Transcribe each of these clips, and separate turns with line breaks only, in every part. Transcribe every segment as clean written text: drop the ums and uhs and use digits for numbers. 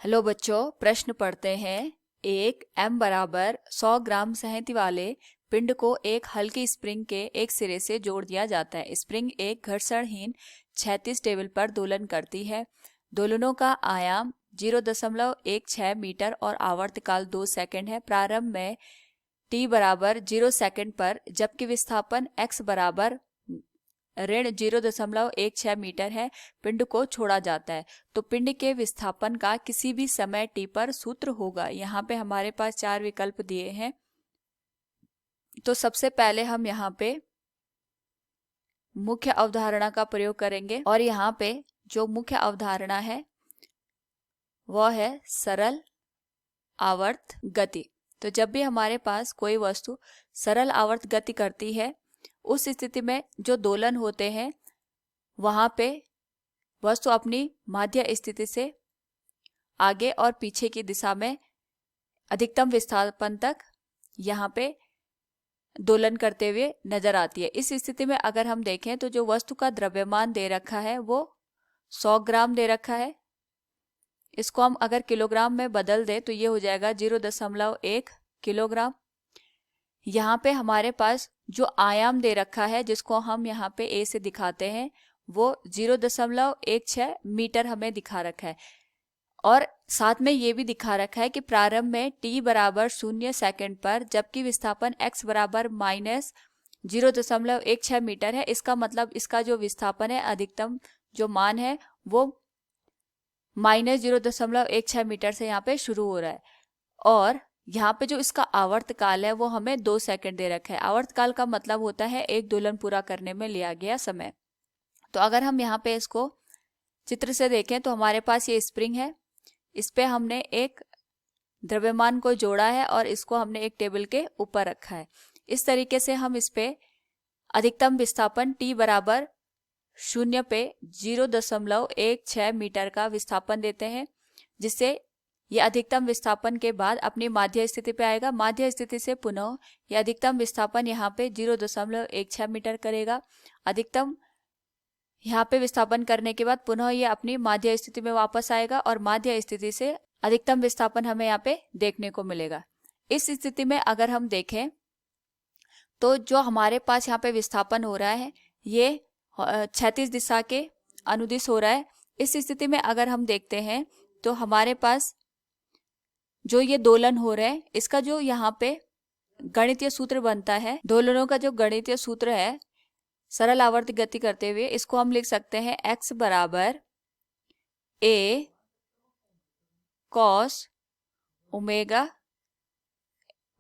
Hello बच्चों, प्रश्न पढ़ते हैं। एक m बराबर 100 ग्राम सहती वाले पिंड को एक हल्की स्प्रिंग के एक सिरे से जोड़ दिया जाता है। स्प्रिंग एक घर्षणहीन क्षैतिज टेबल पर दोलन करती है। दोलनों का आयाम 0.16 मीटर और आवर्तकाल 2 सेकंड है। प्रारंभ में t बराबर 0 सेकंड पर जबकि विस्थापन x बराबर ऋण 0.16 मीटर है, पिंड को छोड़ा जाता है। तो पिंड के विस्थापन का किसी भी समय t पर सूत्र होगा। यहाँ पे हमारे पास 4 विकल्प दिए हैं। तो सबसे पहले हम यहाँ पे मुख्य अवधारणा का प्रयोग करेंगे और यहाँ पे जो मुख्य अवधारणा है वह है सरल आवर्त गति। तो जब भी हमारे पास कोई वस्तु सरल आवर्त गति करती है, उस स्थिति में जो दोलन होते हैं वहां पे वस्तु अपनी माध्य स्थिति से आगे और पीछे की दिशा में अधिकतम विस्थापन तक यहाँ पे दोलन करते हुए नजर आती है। इस स्थिति में अगर हम देखें तो जो वस्तु का द्रव्यमान दे रखा है वो 100 ग्राम दे रखा है। इसको हम अगर किलोग्राम में बदल दें तो ये हो जाएगा 0.1 किलोग्राम। यहाँ पे हमारे पास जो आयाम दे रखा है जिसको हम यहाँ पे a से दिखाते हैं वो 0.16 मीटर हमें दिखा रखा है। और साथ में ये भी दिखा रखा है कि प्रारंभ में t बराबर 0 सेकंड पर जबकि विस्थापन x बराबर -0.16 मीटर है। इसका मतलब इसका जो विस्थापन है अधिकतम जो मान है वो -0.16 मीटर से यहाँ पे शुरू हो रहा है। और यहाँ पे जो इसका आवर्तकाल है वो हमें 2 सेकंड दे रखा है। आवर्तकाल का मतलब होता है एक दोलन पूरा करने में लिया गया समय। तो अगर हम यहाँ पे इसको चित्र से देखें तो हमारे पास ये स्प्रिंग है, इस पे हमने एक द्रव्यमान को जोड़ा है और इसको हमने एक टेबल के ऊपर रखा है। इस तरीके से हम इस पे अधिकतम विस्थापन t बराबर 0 पे 0.16 मीटर का विस्थापन देते हैं, जिससे यह अधिकतम विस्थापन के बाद अपनी माध्य स्थिति पे आएगा। माध्य स्थिति से पुनः यह अधिकतम विस्थापन यहाँ पे 0.16 मीटर करेगा। अधिकतम यहाँ पे विस्थापन करने के बाद पुनः ये अपनी माध्य स्थिति में वापस आएगा और माध्य स्थिति से अधिकतम विस्थापन हमें यहाँ पे देखने को मिलेगा। इस स्थिति में अगर हम देखें तो जो हमारे पास यहाँ पे विस्थापन हो रहा है ये क्षैतिज दिशा के अनुदिश हो रहा है। इस स्थिति में अगर हम देखते हैं तो हमारे पास जो ये दोलन हो रहे हैं इसका जो यहाँ पे गणितीय सूत्र बनता है, दोलनों का जो गणितीय सूत्र है सरल आवर्त गति करते हुए, इसको हम लिख सकते हैं x बराबर a cos ओमेगा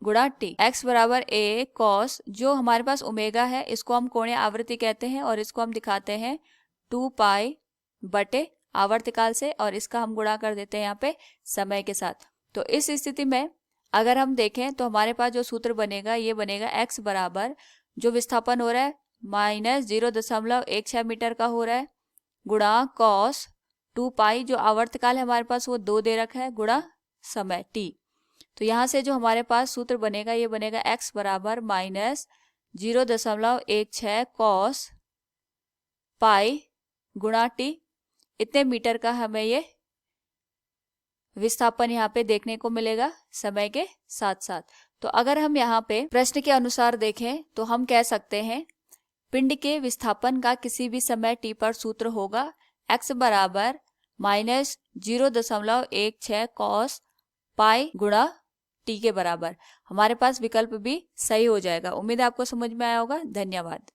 गुणा t। x बराबर a cos, जो हमारे पास ओमेगा है इसको हम कोणीय आवृत्ति कहते हैं और इसको हम दिखाते हैं 2 पाई बटे आवर्तकाल से और इसका हम गुणा कर देते हैं यहाँ पे समय के साथ। तो इस स्थिति में अगर हम देखें तो हमारे पास जो सूत्र बनेगा ये बनेगा x बराबर जो विस्थापन हो रहा है -0.16 मीटर का हो रहा है गुणा cos 2 पाई जो आवर्तकाल है हमारे पास वो 2 दे रखा है गुणा समय t। तो यहाँ से जो हमारे पास सूत्र बनेगा ये बनेगा x बराबर -0.16 cos पाई गुणा t। इतने मीटर का हमें ये विस्थापन यहाँ पे देखने को मिलेगा समय के साथ साथ। तो अगर हम यहाँ पे प्रश्न के अनुसार देखें तो हम कह सकते हैं पिंड के विस्थापन का किसी भी समय t पर सूत्र होगा x बराबर -0.16 cos पाई गुणा t के बराबर। हमारे पास विकल्प भी सही हो जाएगा। उम्मीद है आपको समझ में आया होगा। धन्यवाद।